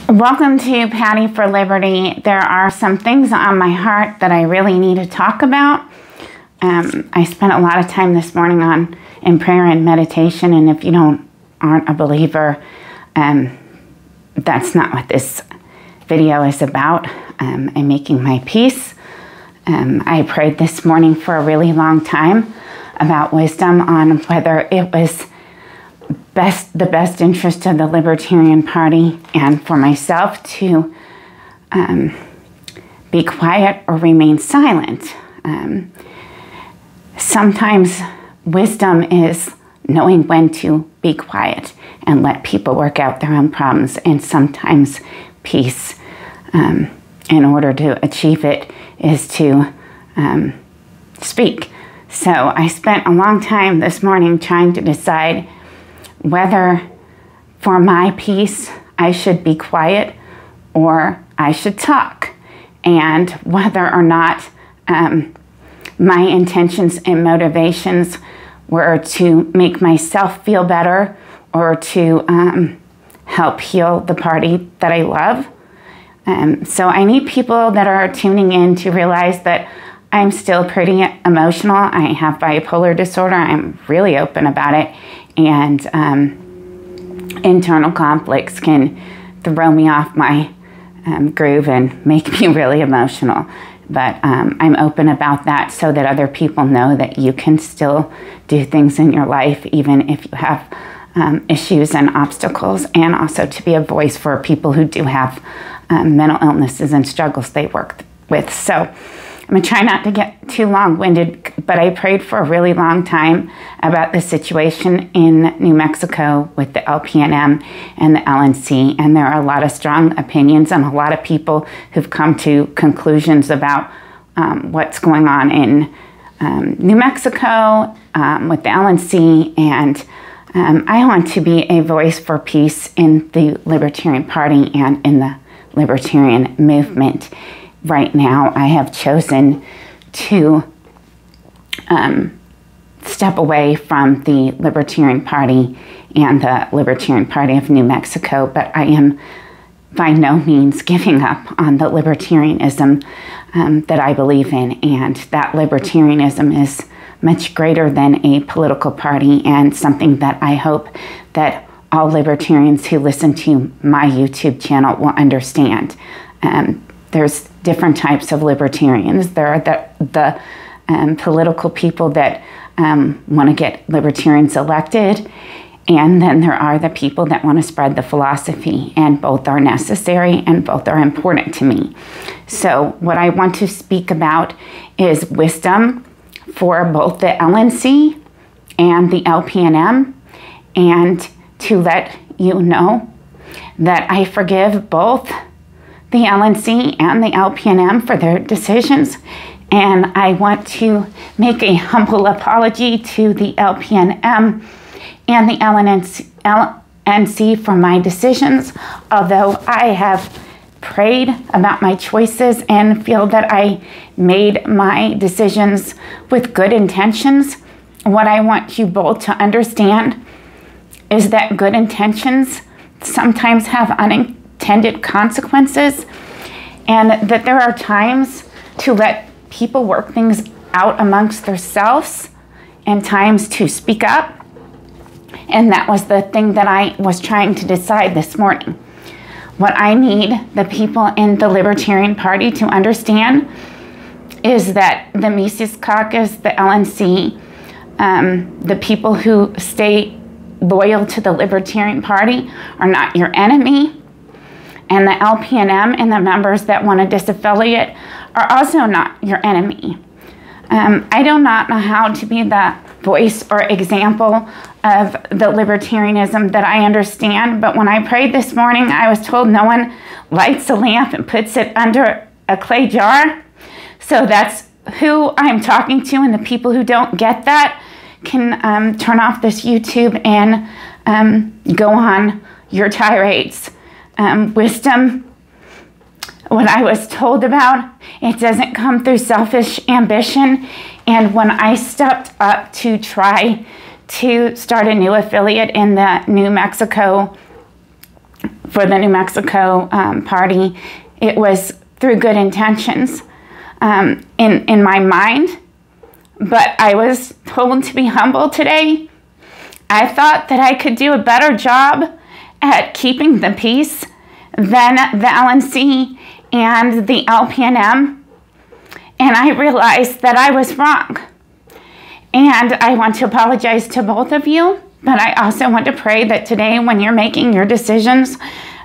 Welcome to Patty for Liberty. There are some things on my heart that I really need to talk about. I spent a lot of time this morning in prayer and meditation, and if you aren't a believer, that's not what this video is about. I'm making my peace. I prayed this morning for a really long time about wisdom on whether it was the best interest of the Libertarian Party and for myself to be quiet or remain silent. Sometimes wisdom is knowing when to be quiet and let people work out their own problems, and sometimes peace, in order to achieve it, is to speak. So I spent a long time this morning trying to decide whether for my peace I should be quiet or I should talk, and whether or not my intentions and motivations were to make myself feel better or to help heal the party that I love. So I need people that are tuning in to realize that I'm still pretty emotional. I have bipolar disorder. I'm really open about it. And internal conflicts can throw me off my groove and make me really emotional. But I'm open about that so that other people know that you can still do things in your life even if you have issues and obstacles, and also to be a voice for people who do have mental illnesses and struggles they work with. So I'm going to try not to get too long-winded, but I prayed for a really long time about the situation in New Mexico with the LPNM and the LNC, and there are a lot of strong opinions and a lot of people who've come to conclusions about what's going on in New Mexico with the LNC, and I want to be a voice for peace in the Libertarian Party and in the Libertarian movement. Right now, I have chosen to step away from the Libertarian Party and the Libertarian Party of New Mexico, but I am by no means giving up on the libertarianism that I believe in, and that libertarianism is much greater than a political party, and something that I hope that all libertarians who listen to my YouTube channel will understand. There's different types of libertarians. There are the political people that want to get libertarians elected, and then there are the people that want to spread the philosophy, and both are necessary and both are important to me. So what I want to speak about is wisdom for both the LNC and the LPNM, and to let you know that I forgive both the LNC and the LPNM for their decisions, and I want to make a humble apology to the LPNM and the LNC for my decisions, although I have prayed about my choices and feel that I made my decisions with good intentions. What I want you both to understand is that good intentions sometimes have unintended consequences, and that there are times to let people work things out amongst themselves and times to speak up. And that was the thing that I was trying to decide this morning. What I need the people in the Libertarian Party to understand is that the Mises Caucus, the LNC, the people who stay loyal to the Libertarian Party are not your enemy, and the LPNM and the members that want to disaffiliate are also not your enemy. I do not know how to be the voice or example of the libertarianism that I understand, but when I prayed this morning, I was told no one lights a lamp and puts it under a clay jar. So that's who I'm talking to, and the people who don't get that can turn off this YouTube and go on your tirades. Wisdom, what I was told about, it doesn't come through selfish ambition. And when I stepped up to try to start a new affiliate in the New Mexico for the New Mexico Party, it was through good intentions in my mind, but I was told to be humble today. I thought that I could do a better job at keeping the peace than the LNC and the LPNM, and I realized that I was wrong. And I want to apologize to both of you, but I also want to pray that today when you're making your decisions,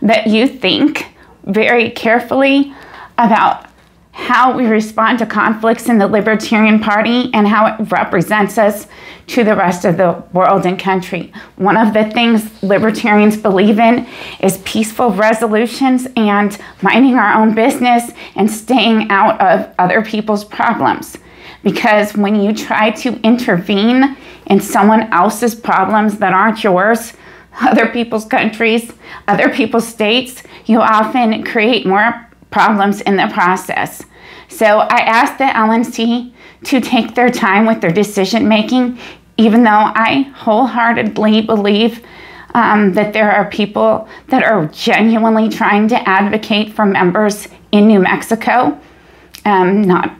that you think very carefully about how we respond to conflicts in the Libertarian Party and how it represents us to the rest of the world and country. One of the things libertarians believe in is peaceful resolutions and minding our own business and staying out of other people's problems. Because when you try to intervene in someone else's problems that aren't yours, other people's countries, other people's states, you often create more problems in the process. So I ask the LNC to take their time with their decision making, even though I wholeheartedly believe that there are people that are genuinely trying to advocate for members in New Mexico. I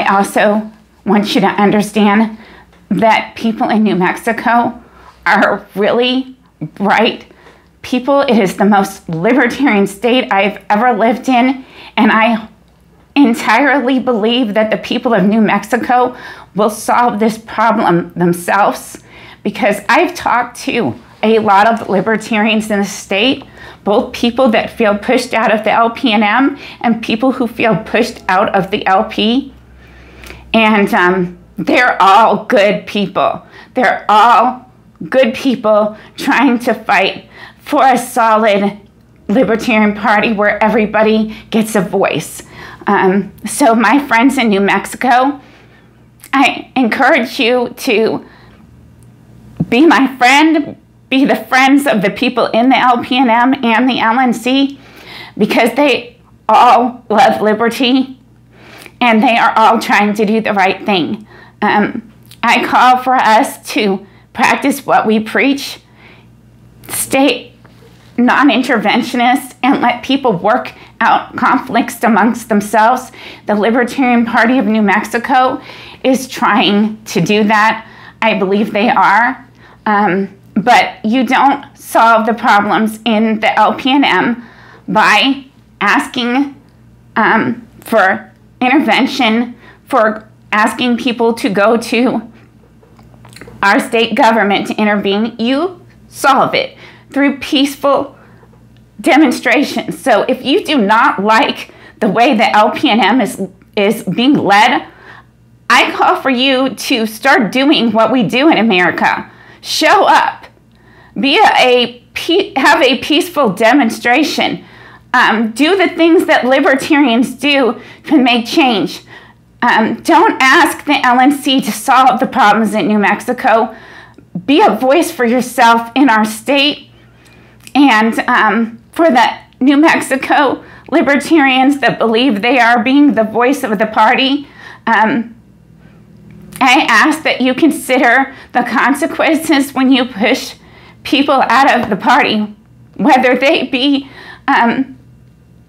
also want you to understand that people in New Mexico are really bright people. It is the most libertarian state I've ever lived in, and I entirely believe that the people of New Mexico will solve this problem themselves, because I've talked to a lot of libertarians in the state, both people that feel pushed out of the LPNM and people who feel pushed out of the LP. And they're all good people. They're all good people trying to fight for a solid Libertarian Party where everybody gets a voice. So my friends in New Mexico, I encourage you to be my friend, be the friends of the people in the LPNM and the LNC, because they all love liberty and they are all trying to do the right thing. I call for us to practice what we preach, stay non-interventionist, and let people work out conflicts amongst themselves. The Libertarian Party of New Mexico is trying to do that. I believe they are. But you don't solve the problems in the LPNM by asking for intervention, for asking people to go to our state government to intervene. You solve it through peaceful demonstrations. So if you do not like the way the LPNM is being led, I call for you to start doing what we do in America. Show up. Have a peaceful demonstration. Do the things that libertarians do to make change. Don't ask the LNC to solve the problems in New Mexico. Be a voice for yourself in our state. And for the New Mexico libertarians that believe they are being the voice of the party, I ask that you consider the consequences when you push people out of the party, whether they be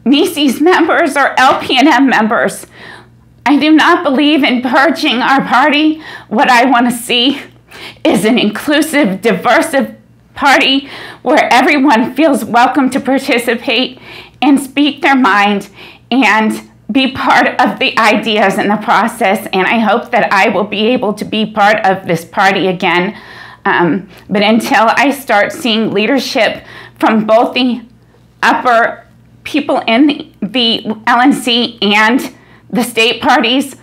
Mises members or LPNM members. I do not believe in purging our party. What I want to see is an inclusive, diverse party where everyone feels welcome to participate and speak their mind and be part of the ideas in the process. And I hope that I will be able to be part of this party again. But until I start seeing leadership from both the upper people in the LNC and the state parties,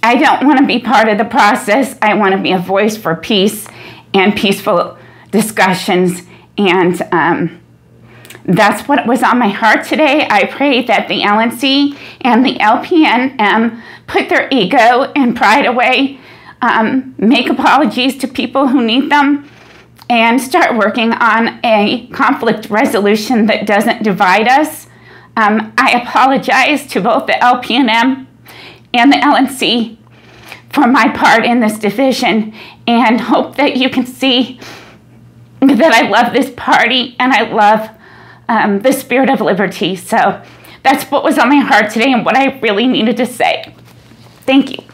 I don't want to be part of the process. I want to be a voice for peace and peaceful discussions. And that's what was on my heart today. I pray that the LNC and the LPNM put their ego and pride away, make apologies to people who need them, and start working on a conflict resolution that doesn't divide us. I apologize to both the LPNM and the LNC for my part in this division, and hope that you can see that I love this party and I love the spirit of liberty. So that's what was on my heart today and what I really needed to say. Thank you.